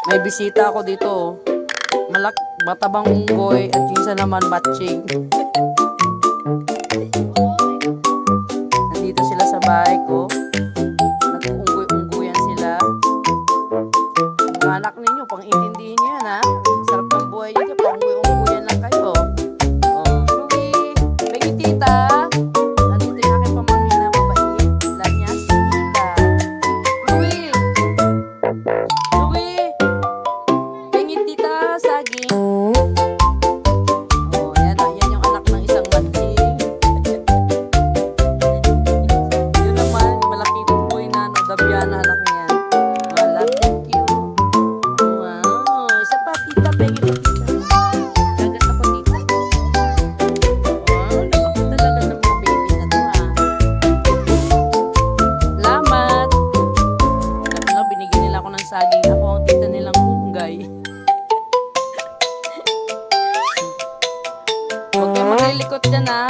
May bisita ako dito. Matabang unggoy at yung isa naman matching. Nandito sila sa bahay ko. Nag-unggoy-unggoyan sila. Mga anak ninyo, pang-intindihin nyo yan ha. Sarap ng buhay nyo, pang-unggoy-unggoyan lang kayo. Oh, Louie, baby tita. Nandito yung aking pamangkin na mabait. Lanyas, tita. Louie! Louie! Pingin tita, saging. Oh, yan o. Yan yung anak ng isang matching. Yun naman, malaking unggoy na Dabian na anak niya. Love, thank you. Wow, isa pa tita, pingin mo tita. Dagat ako tita. Wow, laki talaga ng mga baby na to ha. Salamat. Ano, binigyan nila ako ng saging. Ako ang tita nilang unggoy. Huwag kayong maglilikot dyan ha.